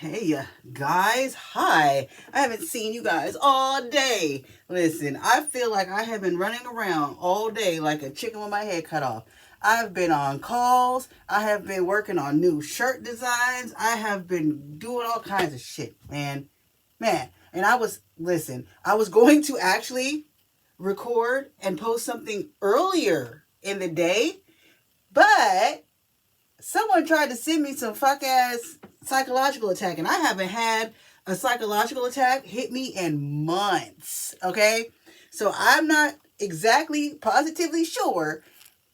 Hey, guys. Hi. I haven't seen you guys all day. Listen, I feel like I have been running around all day like a chicken with my head cut off. I've been on calls. I have been working on new shirt designs. I have been doing all kinds of shit, man. Man. And I was going to actually record and post something earlier in the day, but someone tried to send me some fuck ass psychological attack, and I haven't had a psychological attack hit me in months. Okay, so I'm not exactly positively sure.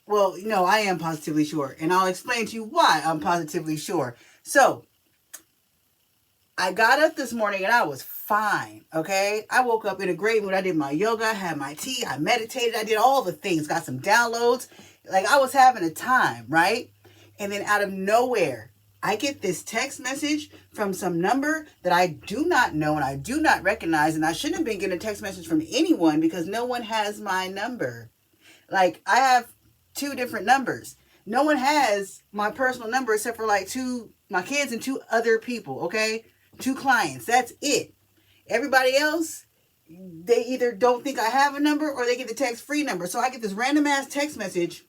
Well, no, I am positively sure, and I'll explain to you why I'm positively sure. So I got up this morning and I was fine. Okay, I woke up in a great mood. I did my yoga, had my tea, I meditated, I did all the things, got some downloads. Like, I was having a time, right? And then out of nowhere, I get this text message from some number that I do not know and I do not recognize. And I shouldn't have been getting a text message from anyone because no one has my number. Like, I have two different numbers. No one has my personal number except for like my kids and two other people, okay? Two clients. That's it. Everybody else, they either don't think I have a number or they get the text-free number. So I get this random ass text message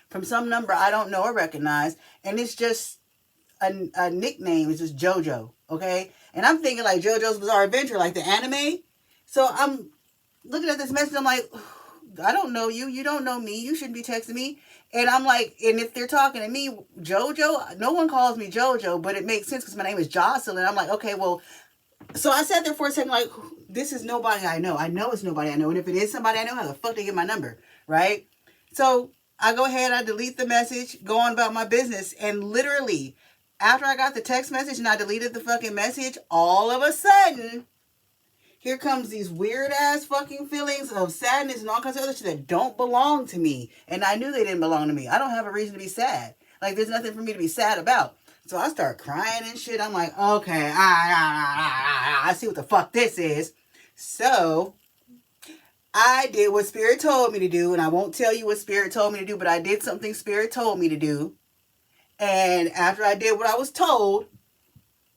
from some number I don't know or recognize, and it's just a nickname. It's just JoJo, okay? And I'm thinking like JoJo's Bizarre Adventure, like the anime. So I'm looking at this message, I'm like, I don't know you. You don't know me. You shouldn't be texting me. And I'm like, and if they're talking to me, JoJo, no one calls me JoJo, but it makes sense because my name is Jocelyn. I'm like, okay, well, so I sat there for a second like, this is nobody I know. I know it's nobody I know. And if it is somebody I know, how the fuck they get my number, right? So I go ahead, I delete the message, go on about my business, and literally, after I got the text message and I deleted the fucking message, all of a sudden, here comes these weird ass fucking feelings of sadness and all kinds of other shit that don't belong to me. And I knew they didn't belong to me. I don't have a reason to be sad. Like, there's nothing for me to be sad about. So I start crying and shit. I'm like, okay, I see what the fuck this is. So I did what Spirit told me to do, and I won't tell you what Spirit told me to do, but I did something Spirit told me to do. And after I did what I was told,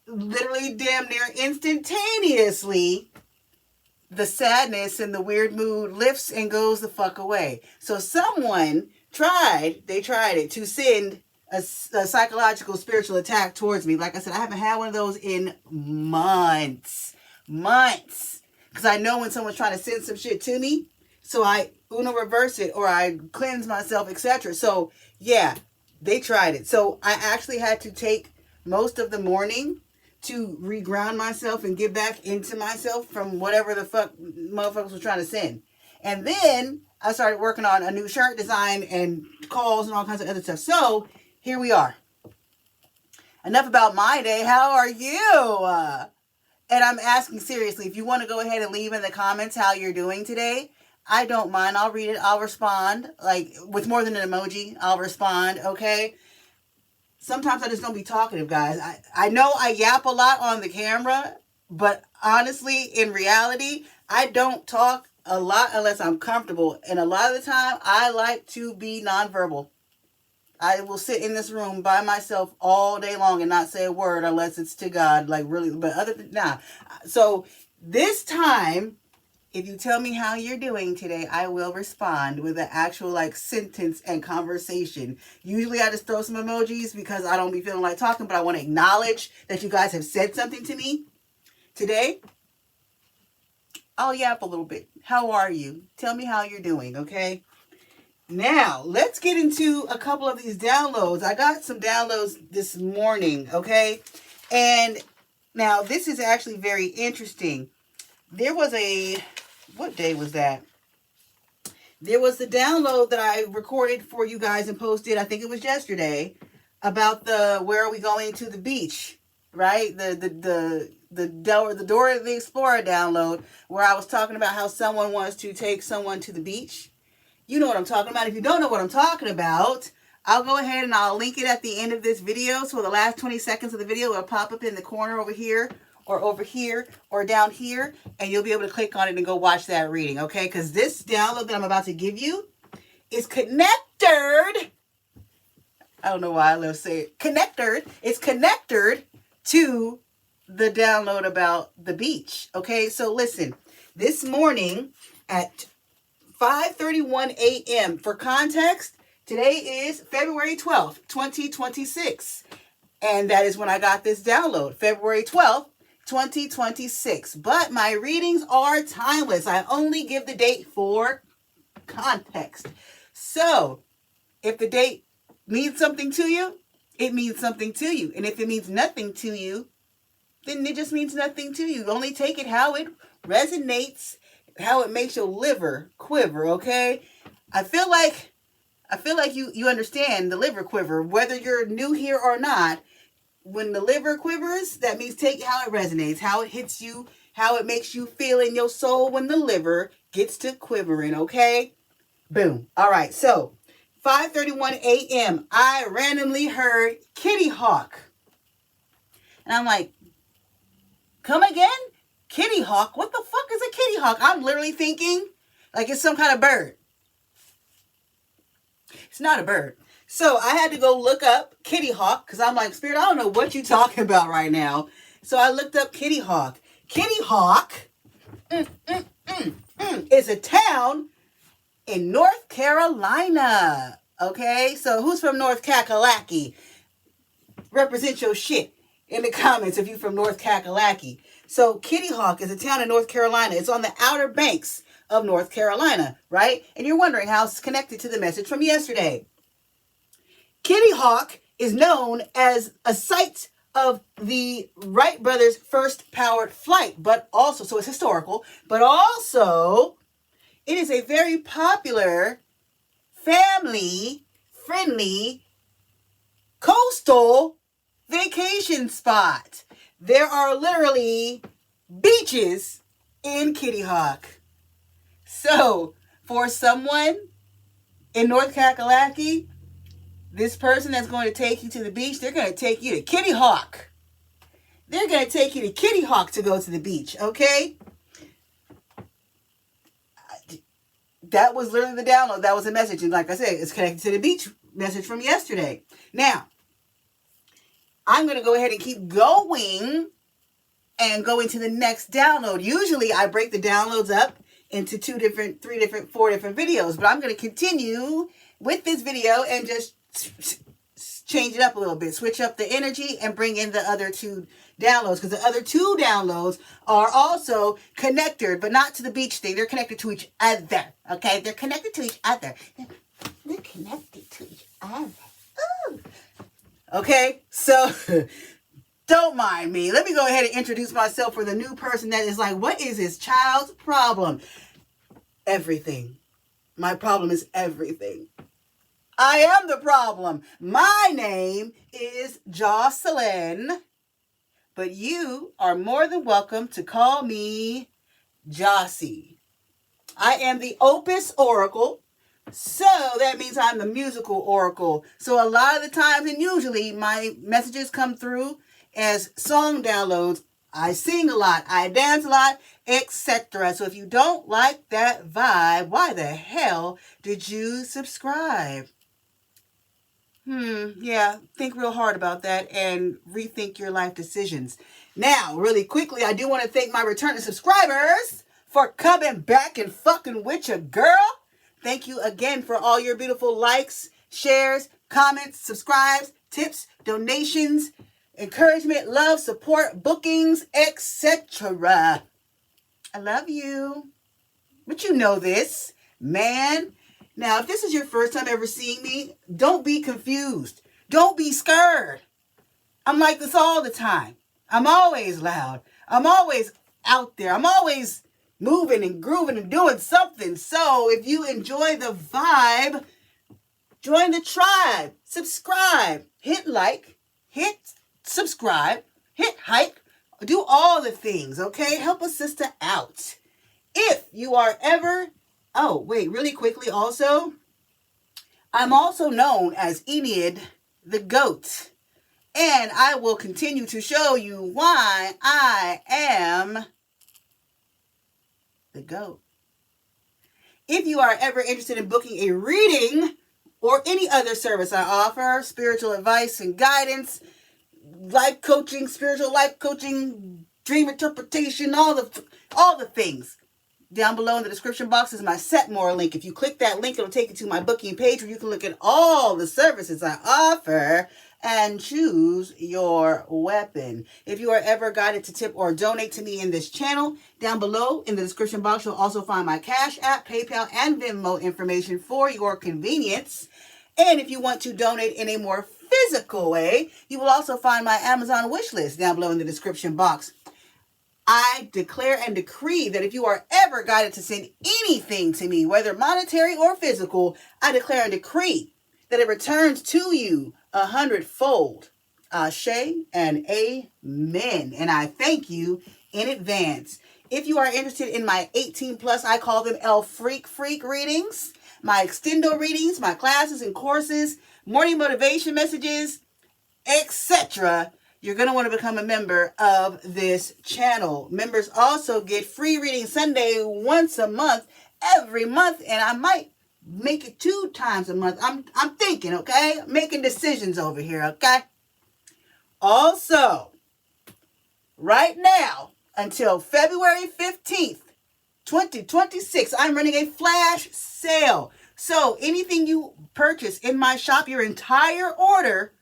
literally damn near instantaneously, the sadness and the weird mood lifts and goes the fuck away. So someone tried it to send a psychological spiritual attack towards me. Like I said, I haven't had one of those in months. Because I know when someone's trying to send some shit to me, so I reverse it or I cleanse myself, etc. So yeah, they tried it. So I actually had to take most of the morning to reground myself and get back into myself from whatever the fuck motherfuckers was trying to send. And then I started working on a new shirt design and calls and all kinds of other stuff. So here we are. Enough about my day. How are you? And I'm asking seriously, if you want to go ahead and leave in the comments how you're doing today, I don't mind. I'll read it. I'll respond. Like, with more than an emoji, I'll respond, okay? Sometimes I just don't be talkative, guys. I know I yap a lot on the camera, but honestly, in reality, I don't talk a lot unless I'm comfortable. And a lot of the time, I like to be nonverbal. I will sit in this room by myself all day long and not say a word unless it's to God, like really. But other than So this time, if you tell me how you're doing today, I will respond with an actual like sentence and conversation. Usually I just throw some emojis because I don't be feeling like talking, but I want to acknowledge that you guys have said something to me. Today, I'll yap a little bit. How are you? Tell me how you're doing, okay? Now, let's get into a couple of these downloads. I got some downloads this morning, okay? And now this is actually very interesting. There was what day was that? There was the download that I recorded for you guys and posted, I think it was yesterday, about where are we going to the beach, right? The Dora the Explorer download, where I was talking about how someone wants to take someone to the beach. You know what I'm talking about. If you don't know what I'm talking about, I'll go ahead and I'll link it at the end of this video. So the last 20 seconds of the video will pop up in the corner over here or down here, and you'll be able to click on it and go watch that reading, okay? Because this download that I'm about to give you is connected. I don't know why I love saying it. Connected. It's connected to the download about the beach. Okay, so listen, this morning at 5:31 a.m. for context, today is February 12th, 2026. And that is when I got this download, February 12th, 2026. But my readings are timeless. I only give the date for context. So if the date means something to you, it means something to you. And if it means nothing to you, then it just means nothing to you. Only take it how it resonates, how it makes your liver quiver, okay? I feel like you understand the liver quiver, whether you're new here or not. When the liver quivers, that means take how it resonates, how it hits you, how it makes you feel in your soul when the liver gets to quivering, okay? Boom. All right, so 5:31 a.m., I randomly heard Kitty Hawk. And I'm like, come again? Kitty Hawk? What the fuck is a kitty hawk? I'm literally thinking like it's some kind of bird. It's not a bird. So I had to go look up Kitty Hawk because I'm like, Spirit, I don't know what you're talking about right now. So I looked up Kitty Hawk. Kitty Hawk is a town in North Carolina. Okay, so who's from North Kakalaki? Represent your shit in the comments if you're from North Kakalaki. So Kitty Hawk is a town in North Carolina. It's on the outer banks of North Carolina, right? And you're wondering how it's connected to the message from yesterday. Kitty Hawk is known as a site of the Wright brothers' first powered flight, but also, so it's historical, but also it is a very popular, family-friendly, coastal vacation spot. There are literally beaches in Kitty Hawk. So, for someone in North Kakalaki, this person that's going to take you to the beach, they're going to take you to Kitty Hawk. They're going to take you to Kitty Hawk to go to the beach, okay? That was literally the download. That was a message. And like I said, it's connected to the beach message from yesterday. Now, I'm going to go ahead and keep going and go into the next download. Usually, I break the downloads up into 2 different, 3 different, 4 different videos. But I'm going to continue with this video and just change it up a little bit. Switch up the energy and bring in the other 2 downloads. Because the other 2 downloads are also connected, but not to the beach thing. They're connected to each other. Okay? They're connected to each other. They're connected to each other. Ooh. Okay? So, don't mind me. Let me go ahead and introduce myself for the new person that is like, what is this child's problem? Everything. My problem is everything. I am the problem. My name is Jocelyn, but you are more than welcome to call me Jocey. I am the Opus Oracle, so that means I'm the musical oracle. So a lot of the times, and usually, my messages come through as song downloads. I sing a lot, I dance a lot, etc. So if you don't like that vibe, why the hell did you subscribe? Yeah, think real hard about that and rethink your life decisions. Now, really quickly, I do want to thank my returning subscribers for coming back and fucking with your girl. Thank you again for all your beautiful likes, shares, comments, subscribes, tips, donations, encouragement, love, support, bookings, etc. I love you. But you know this, man. Now, if this is your first time ever seeing me, don't be confused. Don't be scared. I'm like this all the time. I'm always loud. I'm always out there. I'm always moving and grooving and doing something. So if you enjoy the vibe, join the tribe. Subscribe. Hit like. Hit subscribe. Hit like. Do all the things, okay? Help a sister out. If you are ever... Oh, wait, really quickly also, I'm also known as Enid the Goat. And I will continue to show you why I am the GOAT. If you are ever interested in booking a reading or any other service I offer, spiritual advice and guidance, life coaching, spiritual life coaching, dream interpretation, all the things. Down below in the description box is my Set More link. If you click that link, it'll take you to my booking page where you can look at all the services I offer and choose your weapon. If you are ever guided to tip or donate to me in this channel, down below in the description box, you'll also find my Cashapp, PayPal, and Venmo information for your convenience. And if you want to donate in a more physical way, you will also find my Amazon wish list down below in the description box. I declare and decree that if you are ever guided to send anything to me, whether monetary or physical, I declare and decree that it returns to you 100-fold. Ashe and amen. And I thank you in advance. If you are interested in my 18 plus, I call them El Freak readings, my extendo readings, my classes and courses, morning motivation messages, etc., you're going to want to become a member of this channel. Members also get free reading Sunday once a month, every month, and I might make it 2 times a month. I'm thinking, okay? Making decisions over here, okay? Also, right now, until February 15th, 2026, I'm running a flash sale. So anything you purchase in my shop, your entire order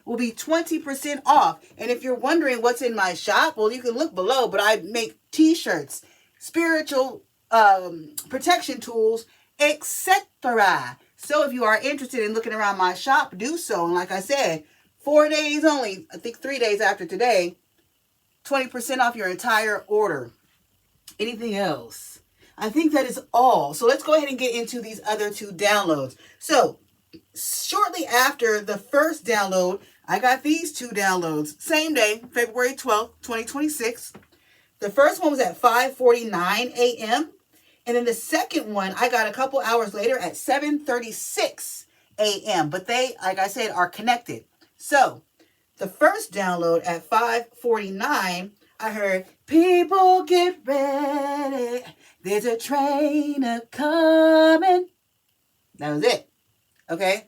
will be 20% off. And if you're wondering what's in my shop, well, you can look below, but I make t-shirts, spiritual protection tools, etc. So if you are interested in looking around my shop, do so. And like I said, 4 days only, I think 3 days after today, 20% off your entire order. Anything else? I think that is all. So let's go ahead and get into these other 2 downloads. So shortly after the first download, I got these 2 downloads. Same day, February 12th, 2026. The first one was at 5:49 a.m. And then the second one, I got a couple hours later at 7:36 a.m. But they, like I said, are connected. So the first download at 5:49, I heard, people get ready. There's a train a-coming. That was it. Okay?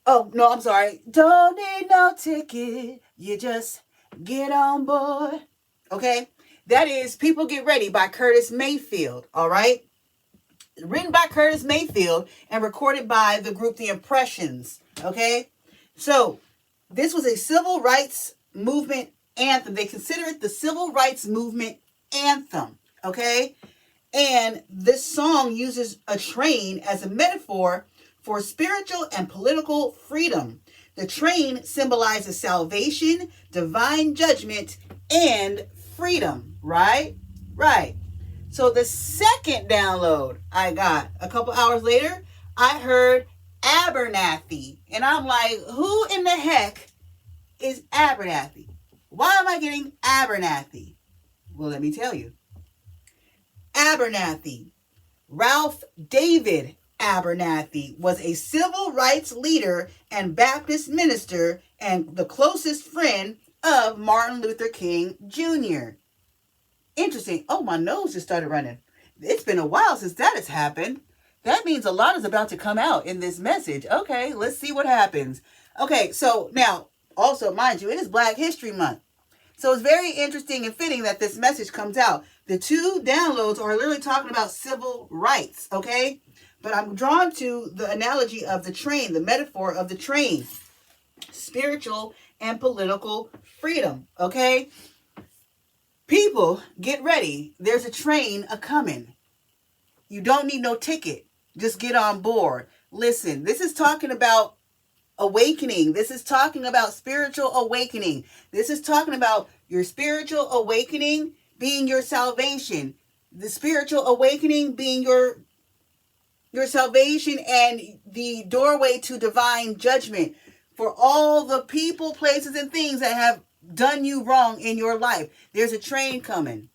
Oh, no, I'm sorry. Don't need no ticket. You just get on board. Okay? That is People Get Ready by Curtis Mayfield. All right? Written by Curtis Mayfield and recorded by the group The Impressions. Okay? So, this was a civil rights movement anthem. They consider it the civil rights movement anthem. Okay? And this song uses a train as a metaphor for spiritual and political freedom. The train symbolizes salvation, divine judgment, and freedom. Right? Right. So the second download I got a couple hours later, I heard Abernathy. And I'm like, who in the heck is Abernathy? Why am I getting Abernathy? Well, let me tell you. Abernathy. Ralph David Abernathy was a civil rights leader and Baptist minister and the closest friend of Martin Luther King Jr. Interesting. Oh, my nose just started running. It's been a while since that has happened. That means a lot is about to come out in this message. Okay, let's see what happens. Okay, so now, also, mind you, it is Black History Month. So it's very interesting and fitting that this message comes out. The 2 downloads are literally talking about civil rights, okay? But I'm drawn to the analogy of the train, the metaphor of the train. Spiritual and political freedom, okay? People, get ready. There's a train a-coming. You don't need no ticket. Just get on board. Listen, this is talking about awakening. This is talking about spiritual awakening. This is talking about your spiritual awakening being your salvation. The spiritual awakening being your salvation and the doorway to divine judgment for all the people, places, and things that have done you wrong in your life. There's a train coming.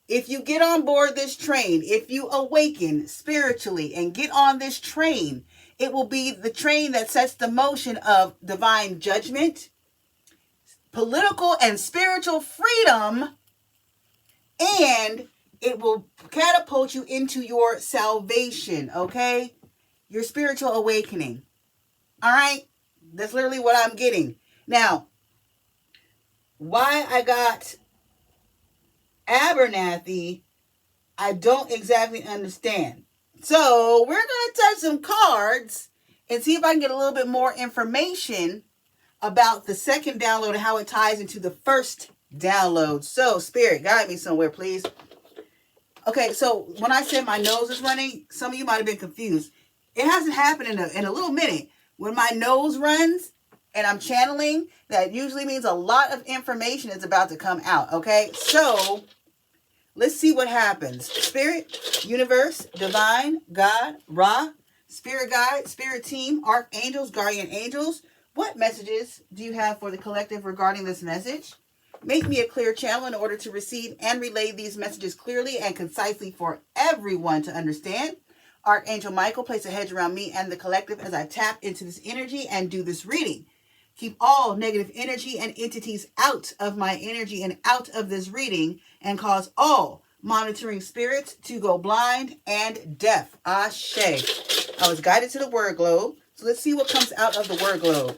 If you get on board this train, if you awaken spiritually and get on this train, it will be the train that sets the motion of divine judgment, political and spiritual freedom, and it will catapult you into your salvation, okay? Your spiritual awakening. All right? That's literally what I'm getting. Now, why I got Abernathy, I don't exactly understand. So we're going to touch some cards and see if I can get a little bit more information about the second download and how it ties into the first download. So, Spirit, guide me somewhere, please. Okay, so when I said my nose is running, some of you might have been confused. It hasn't happened in a little minute. When my nose runs and I'm channeling, that usually means a lot of information is about to come out, okay? So, let's see what happens. Spirit, universe, divine, God, Ra, spirit guide, spirit team, archangels, guardian angels. What messages do you have for the collective regarding this message? Make me a clear channel in order to receive and relay these messages clearly and concisely for everyone to understand. Archangel Michael, place a hedge around me and the collective as I tap into this energy and do this reading. Keep all negative energy and entities out of my energy and out of this reading and cause all monitoring spirits to go blind and deaf. Ashe. I was guided to the word globe. So let's see what comes out of the word globe.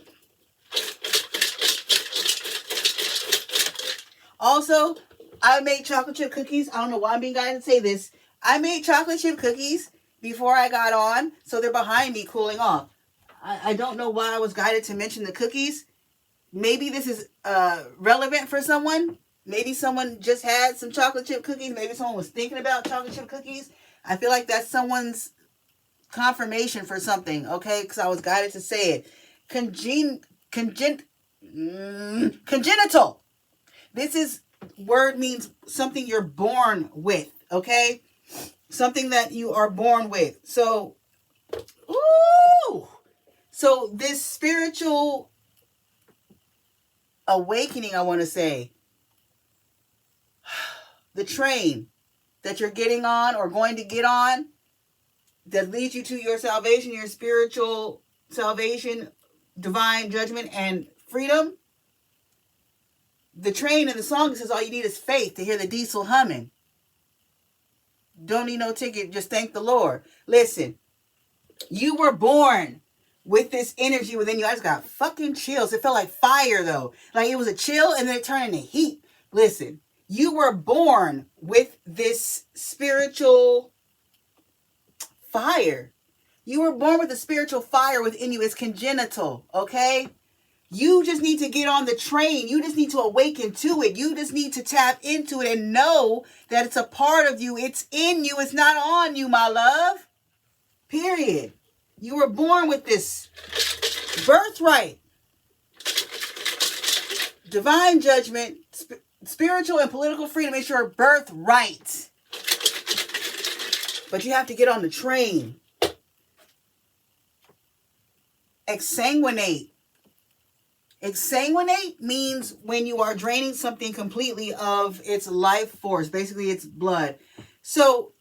Also, I made chocolate chip cookies. I don't know why I'm being guided to say this. I made chocolate chip cookies before I got on, so they're behind me cooling off. I don't know why I was guided to mention the cookies. Maybe this is relevant for someone. Maybe someone just had some chocolate chip cookies. Maybe someone was thinking about chocolate chip cookies. I feel like that's someone's confirmation for something, okay? Because I was guided to say it. Congenital. This word means something you're born with, okay? Something that you are born with. So, ooh. So this spiritual awakening, I want to say, the train that you're getting on or going to get on that leads you to your salvation, your spiritual salvation, divine judgment, and freedom. The train in the song says all you need is faith to hear the diesel humming. Don't need no ticket, just thank the Lord. Listen, you were born with this energy within you. I just got fucking chills. It felt like fire though. Like it was a chill and then it turned into heat. Listen, you were born with this spiritual fire. You were born with the spiritual fire within you. It's congenital, okay? You just need to get on the train. You just need to awaken to it. You just need to tap into it and know that it's a part of you. It's in you. It's not on you, my love. Period. You were born with this birthright. Divine judgment, spiritual and political freedom is your birthright. But you have to get on the train. Exsanguinate. Exsanguinate means when you are draining something completely of its life force, basically its blood. So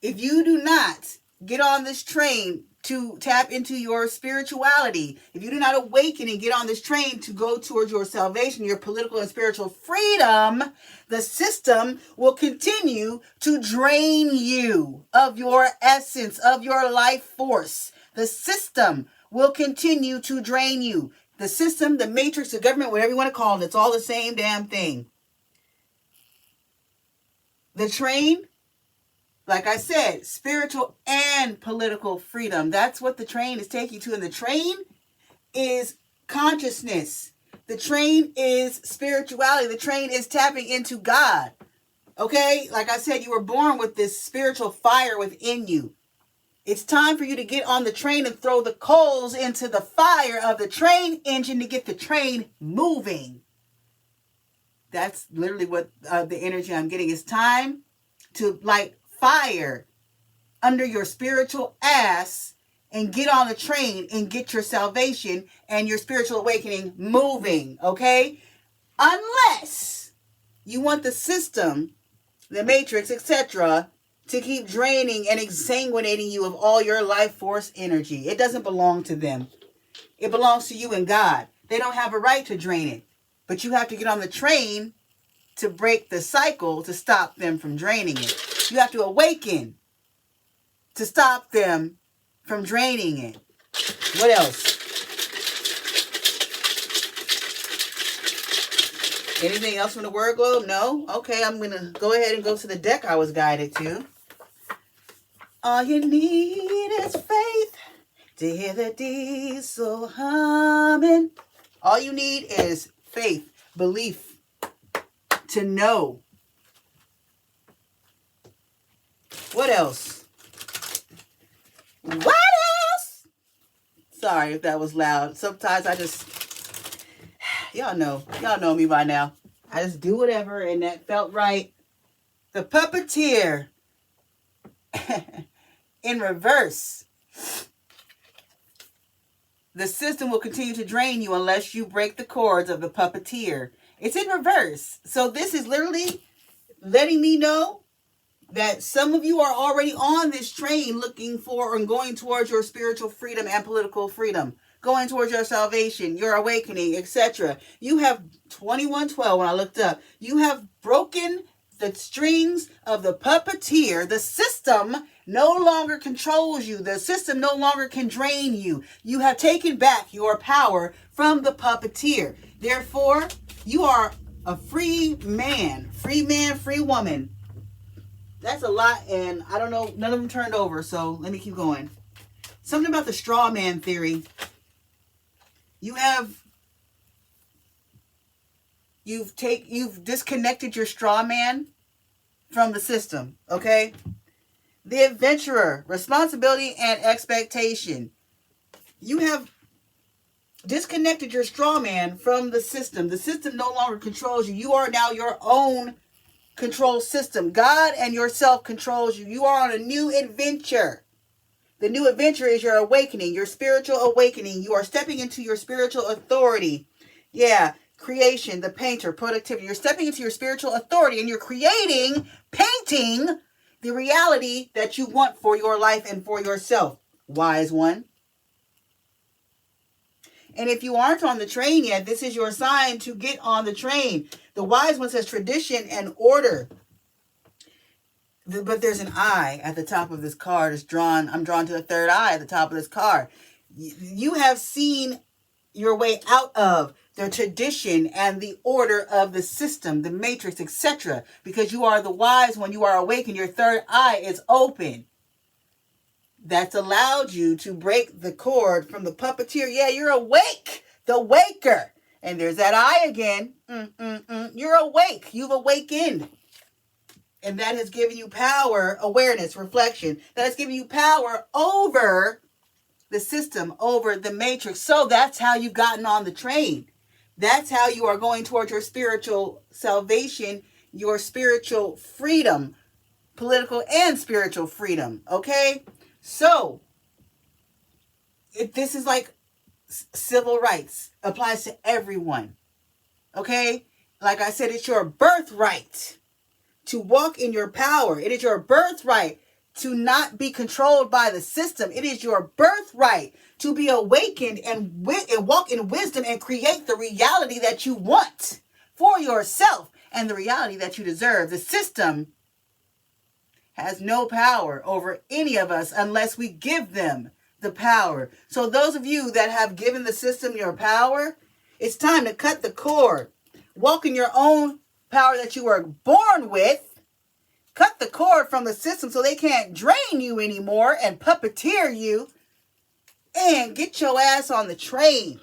if you do not get on this train to tap into your spirituality, if you do not awaken and get on this train to go towards your salvation, your political and spiritual freedom, the system will continue to drain you of your essence, of your life force. The system will continue to drain you. The system, the matrix, the government, whatever you want to call it, it's all the same damn thing. The train, like I said, spiritual and political freedom. That's what the train is taking you to. And the train is consciousness. The train is spirituality. The train is tapping into God. Okay? Like I said, you were born with this spiritual fire within you. It's time for you to get on the train and throw the coals into the fire of the train engine to get the train moving. That's literally what the energy I'm getting. It's time to light fire under your spiritual ass and get on the train and get your salvation and your spiritual awakening moving, okay? Unless you want the system, the matrix, etc., to keep draining and exsanguinating you of all your life force energy. It doesn't belong to them. It belongs to you and God. They don't have a right to drain it. But you have to get on the train to break the cycle to stop them from draining it. You have to awaken to stop them from draining it. What else? Anything else from the word globe? No? Okay, I'm going to go ahead and go to the deck I was guided to. All you need is faith to hear the diesel humming. All you need is faith, belief, to know. What else? What else? Sorry if that was loud. Sometimes I just, y'all know me by now. I just do whatever, and that felt right. The puppeteer in reverse. The system will continue to drain you unless you break the cords of the puppeteer. It's in reverse. So this is literally letting me know that some of you are already on this train looking for and going towards your spiritual freedom and political freedom, going towards your salvation, your awakening, etc. You have 2112 when I looked up. You have broken the strings of the puppeteer. The system no longer controls you. The system no longer can drain you. You have taken back your power from the puppeteer. Therefore, you are a free man, free woman. That's a lot, and I don't know, none of them turned over, so let me keep going. Something about the straw man theory. You've disconnected your straw man from the system, okay? The adventurer, responsibility and expectation. You have disconnected your straw man from the system. The system no longer controls you. You are now your own control system. God and yourself controls you. You are on a new adventure. The new adventure is your awakening, your spiritual awakening. You are stepping into your spiritual authority. Yeah, creation, the painter, productivity. You're stepping into your spiritual authority and you're creating, painting the reality that you want for your life and for yourself. Wise one. And if you aren't on the train yet, this is your sign to get on the train. The wise one says tradition and order. But there's an eye at the top of this card. I'm drawn to the third eye at the top of this card. You have seen your way out of the tradition and the order of the system, the matrix, etc. Because you are the wise one. You are awakened. Your third eye is open. That's allowed you to break the cord from the puppeteer. Yeah, you're awake. The waker. And there's that eye again. You're awake. You've awakened. And that has given you power, awareness, reflection. That has given you power over the system, over the matrix. So that's how you've gotten on the train. That's how you are going towards your spiritual salvation, your spiritual freedom, political and spiritual freedom. Okay? So, this is like civil rights. Applies to everyone. Okay? Like I said, it's your birthright to walk in your power. It is your birthright to not be controlled by the system. It is your birthright to be awakened and walk in wisdom and create the reality that you want for yourself and the reality that you deserve. The system has no power over any of us unless we give them the power. So those of you that have given the system your power, it's time to cut the cord. Walk in your own power that you were born with. Cut the cord from the system so they can't drain you anymore and puppeteer you. And get your ass on the train.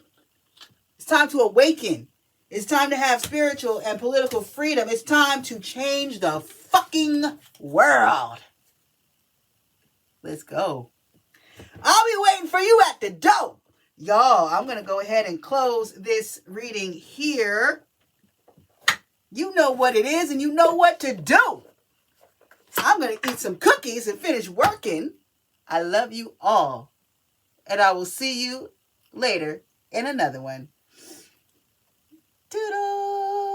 It's time to awaken. It's time to have spiritual and political freedom. It's time to change the fucking world. Let's go. I'll be waiting for you at the door. Y'all, I'm going to go ahead and close this reading here. You know what it is and you know what to do. I'm going to eat some cookies and finish working. I love you all. And I will see you later in another one. Toodles.